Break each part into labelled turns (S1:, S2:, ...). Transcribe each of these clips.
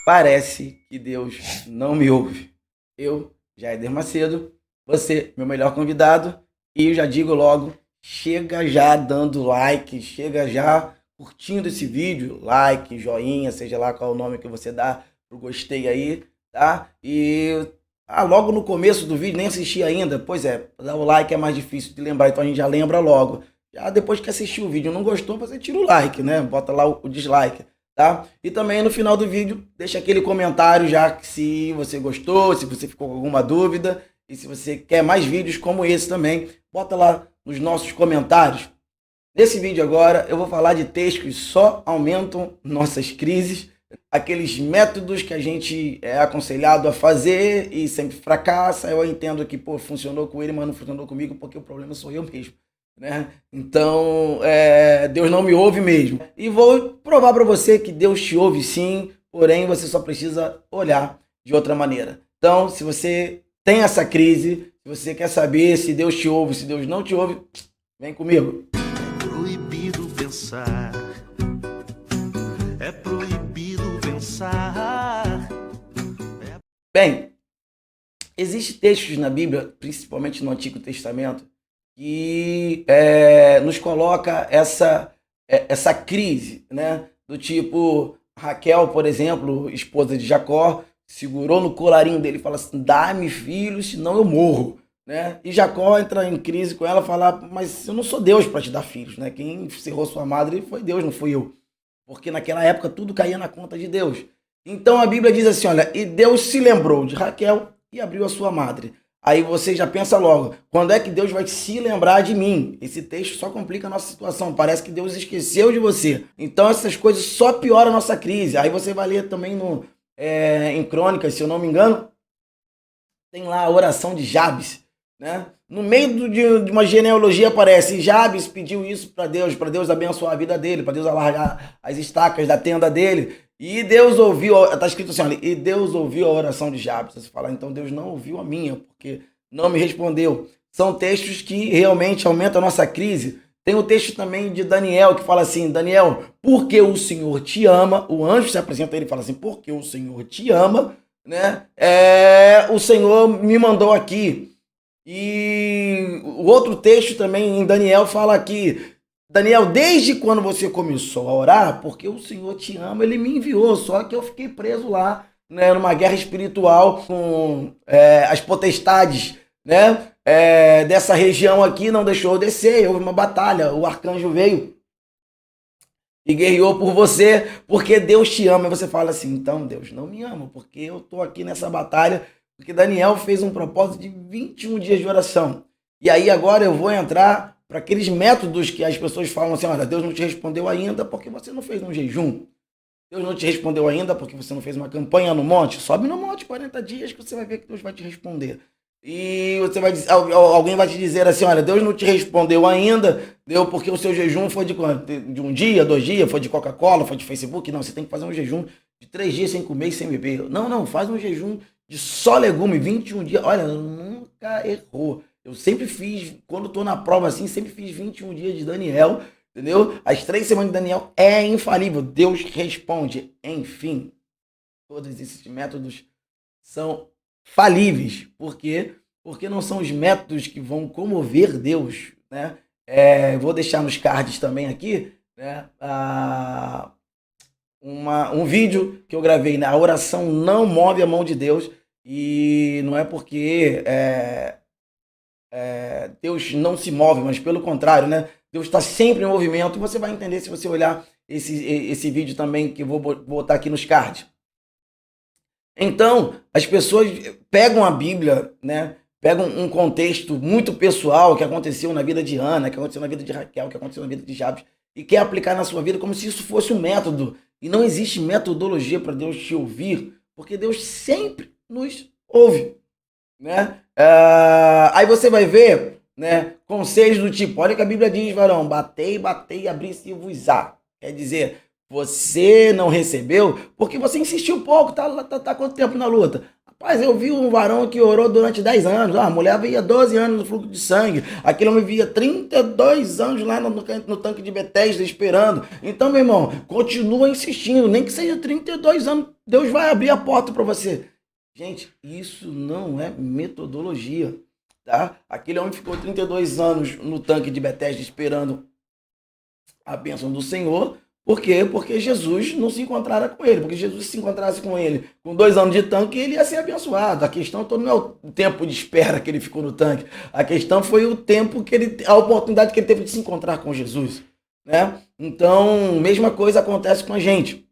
S1: Parece que Deus não me ouve. Eu, Jair Macedo, você, meu melhor convidado, e eu já digo logo, chega já dando like, chega já curtindo esse vídeo, like, joinha, seja lá qual é o nome que você dá pro gostei aí, tá? E logo no começo do vídeo, nem assisti ainda, pois é, dar o like é mais difícil de lembrar, então a gente já lembra logo. Já depois que assistiu o vídeo não gostou, você tira o like, né? Bota lá o dislike, tá? E também no final do vídeo, deixa aquele comentário já se você gostou, se você ficou com alguma dúvida e se você quer mais vídeos como esse também, bota lá nos nossos comentários. Nesse vídeo agora eu vou falar de textos que só aumentam nossas crises, aqueles métodos que a gente é aconselhado a fazer e sempre fracassa. Eu entendo que funcionou com ele, mas não funcionou comigo porque o problema sou eu mesmo, né? Então, Deus não me ouve mesmo. E vou provar para você que Deus te ouve sim, porém você só precisa olhar de outra maneira. Então, se você tem essa crise, se você quer saber se Deus te ouve, se Deus não te ouve, vem comigo.
S2: É proibido pensar, é proibido pensar.
S1: Bem, existem textos na Bíblia, principalmente no Antigo Testamento, que nos coloca essa crise, né? Do tipo, Raquel, por exemplo, esposa de Jacó, segurou no colarinho dele e fala assim, dá-me filhos, senão eu morro, né? E Jacó entra em crise com ela e fala, mas eu não sou Deus para te dar filhos, né? Quem encerrou sua madre foi Deus, não fui eu. Porque naquela época tudo caía na conta de Deus. Então a Bíblia diz assim, olha, e Deus se lembrou de Raquel e abriu a sua madre. Aí você já pensa logo, quando é que Deus vai se lembrar de mim? Esse texto só complica a nossa situação, parece que Deus esqueceu de você. Então essas coisas só pioram a nossa crise. Aí você vai ler também em Crônicas, se eu não me engano, tem lá a oração de Jabes, né? No meio de uma genealogia aparece, Jabes pediu isso para Deus abençoar a vida dele, para Deus alargar as estacas da tenda dele. E Deus ouviu, está escrito assim, olha, e Deus ouviu a oração de Jabes. Você fala, então Deus não ouviu a minha, porque não me respondeu. São textos que realmente aumentam a nossa crise. Tem o texto também de Daniel, que fala assim, Daniel, porque o Senhor te ama, o anjo se apresenta a ele e fala assim, porque o Senhor te ama, né? O Senhor me mandou aqui. E o outro texto também em Daniel fala aqui, Daniel, desde quando você começou a orar, porque o Senhor te ama, ele me enviou, só que eu fiquei preso lá, né, numa guerra espiritual com as potestades, né, dessa região aqui, não deixou eu descer, houve uma batalha, o arcanjo veio e guerreou por você, porque Deus te ama. E você fala assim, então Deus não me ama, porque eu estou aqui nessa batalha, porque Daniel fez um propósito de 21 dias de oração. E aí agora eu vou entrar para aqueles métodos que as pessoas falam assim, olha, Deus não te respondeu ainda porque você não fez um jejum. Deus não te respondeu ainda porque você não fez uma campanha no monte. Sobe no monte 40 dias que você vai ver que Deus vai te responder. E você vai dizer, alguém vai te dizer assim, olha, Deus não te respondeu ainda, deu porque o seu jejum foi de um dia, 2 dias, foi de Coca-Cola, foi de Facebook. Não, você tem que fazer um jejum de 3 dias sem comer e sem beber. Não, faz um jejum de só legume, 21 dias. Olha, nunca errou. Eu sempre fiz, quando estou na prova assim, sempre fiz 21 dias de Daniel, entendeu? As 3 semanas de Daniel é infalível. Deus responde. Enfim, todos esses métodos são falíveis. Por quê? Porque não são os métodos que vão comover Deus, né? Vou deixar nos cards também aqui, né? Um vídeo que eu gravei, né? A oração não move a mão de Deus. E não é porque Deus não se move, mas pelo contrário, né? Deus está sempre em movimento. E você vai entender se você olhar esse vídeo também que eu vou botar aqui nos cards. Então, as pessoas pegam a Bíblia, né? Pegam um contexto muito pessoal que aconteceu na vida de Ana, que aconteceu na vida de Raquel, que aconteceu na vida de Jabes, e quer aplicar na sua vida como se isso fosse um método. E não existe metodologia para Deus te ouvir, porque Deus sempre nos ouve, né? Aí você vai ver, né, conselhos do tipo, olha que a Bíblia diz, varão, batei, abri-se-vos-á. Quer dizer, você não recebeu porque você insistiu pouco, tá quanto tempo na luta? Rapaz, eu vi um varão que orou durante 10 anos, a mulher via 12 anos no fluxo de sangue, aquele homem via 32 anos lá no tanque de Betesda esperando. Então, meu irmão, continua insistindo, nem que seja 32 anos Deus vai abrir a porta para você. Gente, isso não é metodologia, tá? Aquele homem ficou 32 anos no tanque de Betesda esperando a bênção do Senhor. Por quê? Porque Jesus não se encontrara com ele. Porque Jesus se encontrasse com ele com 2 anos de tanque, ele ia ser abençoado. A questão toda não é o tempo de espera que ele ficou no tanque. A questão foi o tempo a oportunidade que ele teve de se encontrar com Jesus, né? Então, mesma coisa acontece com a gente.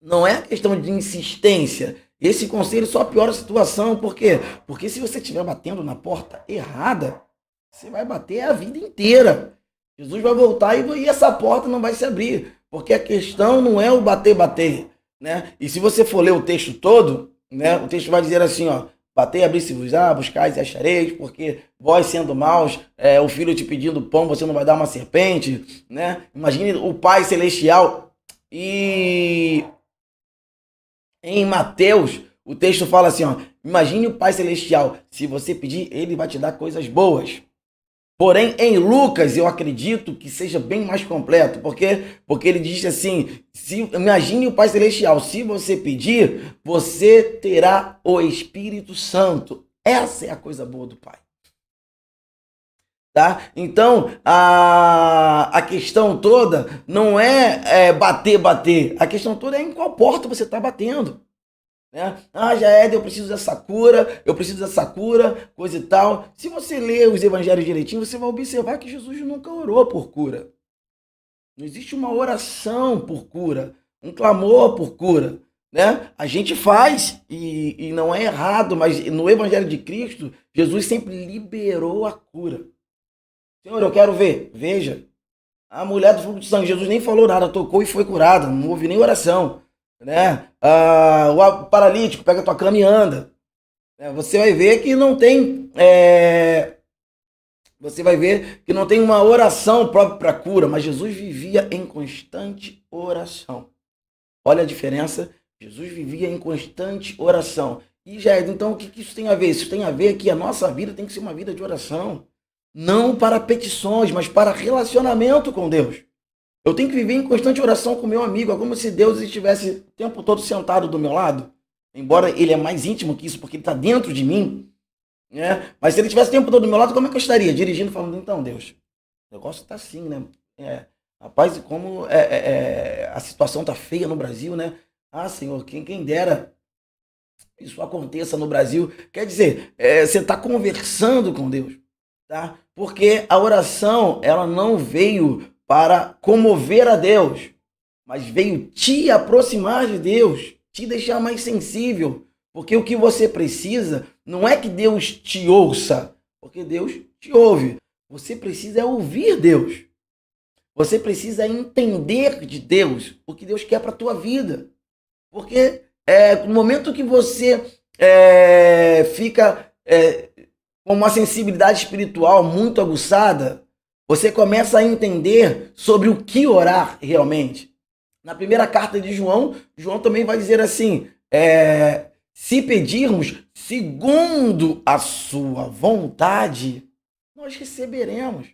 S1: Não é questão de insistência. Esse conselho só piora a situação. Por quê? Porque se você estiver batendo na porta errada, você vai bater a vida inteira. Jesus vai voltar e essa porta não vai se abrir. Porque a questão não é o bater, né? E se você for ler o texto todo, né, o texto vai dizer assim, ó: batei, abri-se-vos-á, buscais e achareis, porque vós sendo maus, o filho te pedindo pão, você não vai dar uma serpente, né? Imagine o Pai Celestial. E em Mateus, o texto fala assim, ó: imagine o Pai Celestial, se você pedir, ele vai te dar coisas boas. Porém, em Lucas, eu acredito que seja bem mais completo, porque ele diz assim, imagine o Pai Celestial, se você pedir, você terá o Espírito Santo. Essa é a coisa boa do Pai. Tá? Então, a questão toda não é bater. A questão toda é em qual porta você está batendo. Né? Eu preciso dessa cura, coisa e tal. Se você ler os evangelhos direitinho, você vai observar que Jesus nunca orou por cura. Não existe uma oração por cura, um clamor por cura. Né? A gente faz, e não é errado, mas no evangelho de Cristo, Jesus sempre liberou a cura. Senhor, eu quero ver. Veja, a mulher do fluxo de sangue, Jesus nem falou nada, tocou e foi curada, não houve nem oração. Né? O paralítico, pega a tua cama e anda. Você vai ver que não tem uma oração própria para cura, mas Jesus vivia em constante oração. Olha a diferença. Jesus vivia em constante oração. E então o que isso tem a ver? Isso tem a ver que a nossa vida tem que ser uma vida de oração, não para petições, mas para relacionamento com Deus. Eu tenho que viver em constante oração com meu amigo. É como se Deus estivesse o tempo todo sentado do meu lado. Embora ele é mais íntimo que isso, porque ele está dentro de mim. Né? Mas se ele estivesse o tempo todo do meu lado, como é que eu estaria? Dirigindo, falando, então, Deus, o negócio está assim, né? Rapaz, como a situação está feia no Brasil, né? Senhor, quem dera isso aconteça no Brasil. Quer dizer, você está conversando com Deus. Tá? Porque a oração, ela não veio para comover a Deus, mas veio te aproximar de Deus, te deixar mais sensível, porque o que você precisa não é que Deus te ouça, porque Deus te ouve. Você precisa ouvir Deus. Você precisa entender de Deus o que Deus quer para a tua vida. Porque no momento que você fica com uma sensibilidade espiritual muito aguçada, você começa a entender sobre o que orar realmente. Na primeira carta de João, João também vai dizer assim, se pedirmos segundo a sua vontade, nós receberemos.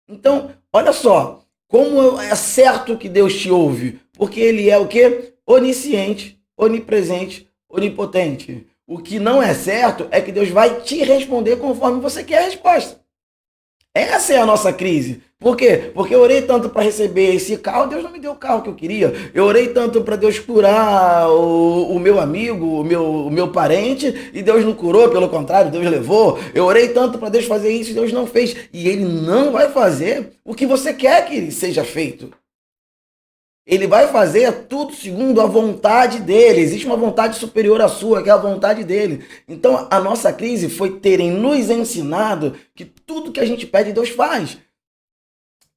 S1: Então, olha só, como é certo que Deus te ouve, porque ele é o quê? Onisciente, onipresente, onipotente. O que não é certo é que Deus vai te responder conforme você quer a resposta. Essa é a nossa crise. Por quê? Porque eu orei tanto para receber esse carro, Deus não me deu o carro que eu queria. Eu orei tanto para Deus curar o meu amigo, o meu parente, e Deus não curou, pelo contrário, Deus levou. Eu orei tanto para Deus fazer isso e Deus não fez. E Ele não vai fazer o que você quer que seja feito. Ele vai fazer tudo segundo a vontade dele. Existe uma vontade superior à sua, que é a vontade dele. Então, a nossa crise foi terem nos ensinado que tudo que a gente pede, Deus faz.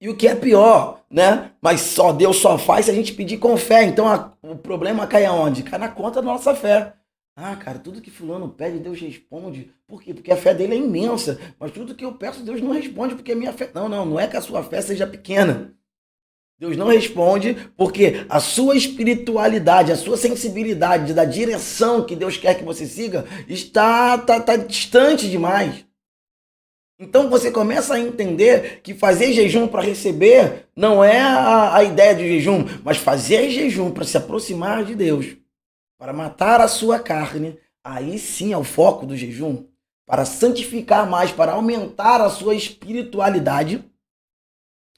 S1: E o que é pior, né? Mas Deus só faz se a gente pedir com fé. Então, o problema cai aonde? Cai na conta da nossa fé. Cara, tudo que fulano pede, Deus responde. Por quê? Porque a fé dele é imensa. Mas tudo que eu peço, Deus não responde, porque a minha fé... Não é que a sua fé seja pequena. Deus não responde porque a sua espiritualidade, a sua sensibilidade da direção que Deus quer que você siga está distante demais. Então você começa a entender que fazer jejum para receber não é a ideia de jejum, mas fazer jejum para se aproximar de Deus, para matar a sua carne, aí sim é o foco do jejum, para santificar mais, para aumentar a sua espiritualidade.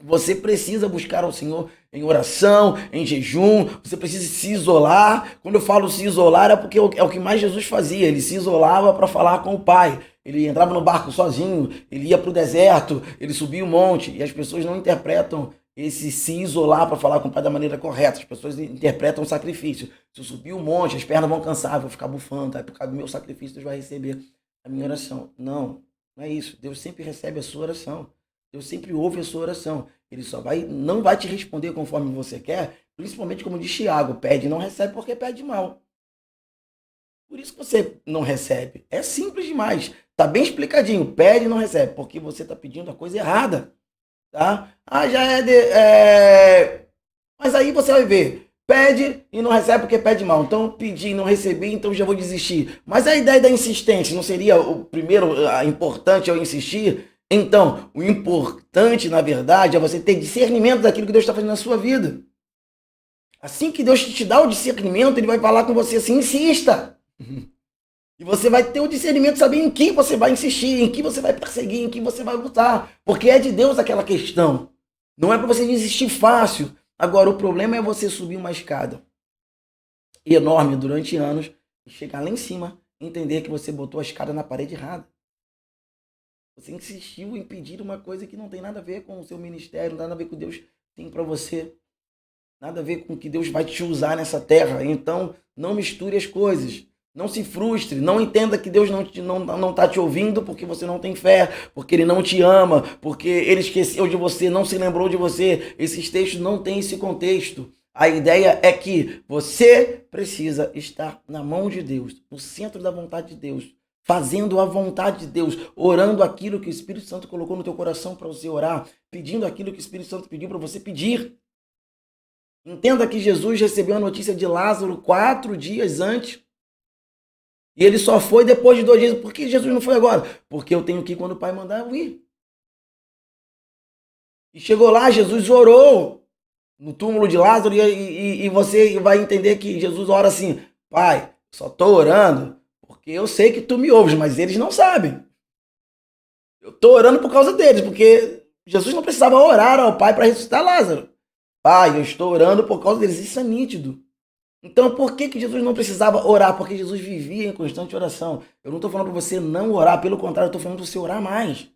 S1: Você precisa buscar ao Senhor em oração, em jejum, você precisa se isolar. Quando eu falo se isolar é porque é o que mais Jesus fazia, ele se isolava para falar com o Pai. Ele entrava no barco sozinho, ele ia para o deserto, ele subia o monte, e as pessoas não interpretam esse se isolar para falar com o Pai da maneira correta. As pessoas interpretam o sacrifício. Se eu subir o monte, as pernas vão cansar, eu vou ficar bufando, tá? Por causa do meu sacrifício, Deus vai receber a minha oração. Não, não é isso. Deus sempre recebe a sua oração. Deus sempre ouve a sua oração. Ele não vai te responder conforme você quer, principalmente como diz Tiago, pede e não recebe porque pede mal. Por isso que você não recebe. É simples demais. Tá bem explicadinho. Pede e não recebe, porque você está pedindo a coisa errada. Tá? Mas aí você vai ver. Pede e não recebe porque pede mal. Então, pedi e não recebi, então já vou desistir. Mas a ideia da insistência não seria o primeiro, importante eu insistir? Então, o importante, na verdade, é você ter discernimento daquilo que Deus está fazendo na sua vida. Assim que Deus te dá o discernimento, Ele vai falar com você assim, insista. E você vai ter o discernimento de saber em que você vai insistir, em que você vai perseguir, em que você vai lutar. Porque é de Deus aquela questão. Não é para você desistir fácil. Agora, o problema é você subir uma escada enorme durante anos e chegar lá em cima e entender que você botou a escada na parede errada. Você insistiu em pedir uma coisa que não tem nada a ver com o seu ministério, nada a ver com o que Deus tem para você, nada a ver com o que Deus vai te usar nessa terra. Então, não misture as coisas. Não se frustre. Não entenda que Deus não está te ouvindo porque você não tem fé, porque Ele não te ama, porque Ele esqueceu de você, não se lembrou de você. Esses textos não têm esse contexto. A ideia é que você precisa estar na mão de Deus, no centro da vontade de Deus, fazendo a vontade de Deus, orando aquilo que o Espírito Santo colocou no teu coração para você orar, pedindo aquilo que o Espírito Santo pediu para você pedir. Entenda que Jesus recebeu a notícia de Lázaro 4 dias antes, e ele só foi depois de 2 dias. Por que Jesus não foi agora? Porque eu tenho que ir quando o Pai mandar eu ir. E chegou lá, Jesus orou no túmulo de Lázaro, e você vai entender que Jesus ora assim, Pai, só estou orando porque eu sei que tu me ouves, mas eles não sabem. Eu estou orando por causa deles, porque Jesus não precisava orar ao Pai para ressuscitar Lázaro. Pai, eu estou orando por causa deles. Isso é nítido. Então, por que Jesus não precisava orar? Porque Jesus vivia em constante oração. Eu não estou falando para você não orar, pelo contrário, eu estou falando para você orar mais.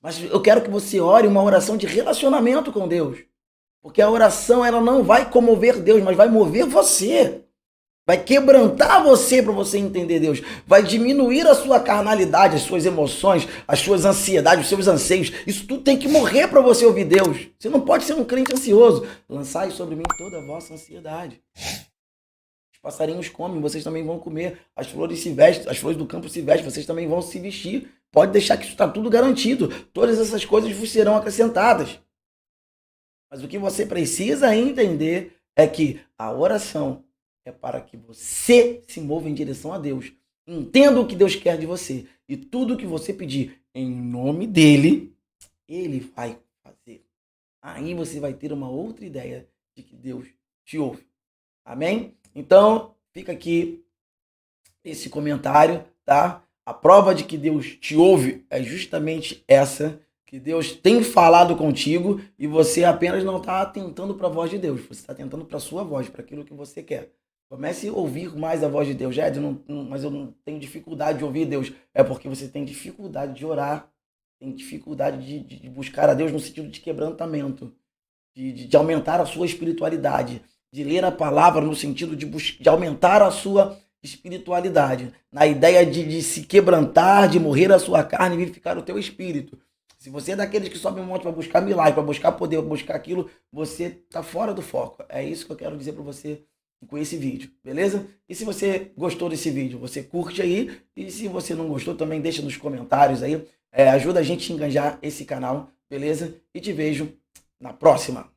S1: Mas eu quero que você ore uma oração de relacionamento com Deus. Porque a oração, ela não vai comover Deus, mas vai mover você. Vai quebrantar você para você entender Deus. Vai diminuir a sua carnalidade, as suas emoções, as suas ansiedades, os seus anseios. Isso tudo tem que morrer para você ouvir Deus. Você não pode ser um crente ansioso. Lançai sobre mim toda a vossa ansiedade. Os passarinhos comem, vocês também vão comer. As flores se vestem, as flores do campo se vestem, vocês também vão se vestir. Pode deixar que isso está tudo garantido. Todas essas coisas vos serão acrescentadas. Mas o que você precisa entender é que a oração é para que você se mova em direção a Deus. Entenda o que Deus quer de você. E tudo o que você pedir em nome dele, ele vai fazer. Aí você vai ter uma outra ideia de que Deus te ouve. Amém? Então, fica aqui esse comentário, tá? A prova de que Deus te ouve é justamente essa, que Deus tem falado contigo e você apenas não está atentando para a voz de Deus. Você está atentando para a sua voz, para aquilo que você quer. Comece a ouvir mais a voz de Deus. Mas eu não tenho dificuldade de ouvir Deus. É porque você tem dificuldade de orar, tem dificuldade de buscar a Deus no sentido de quebrantamento, de aumentar a sua espiritualidade, de ler a palavra no sentido de aumentar a sua espiritualidade, na ideia de se quebrantar, de morrer a sua carne e vivificar o teu espírito. Se você é daqueles que sobe um monte para buscar milagre, para buscar poder, para buscar aquilo, você está fora do foco. É isso que eu quero dizer para você com esse vídeo, beleza? E se você gostou desse vídeo, você curte aí. E se você não gostou, também deixa nos comentários aí. Ajuda a gente a engajar esse canal, beleza? E te vejo na próxima.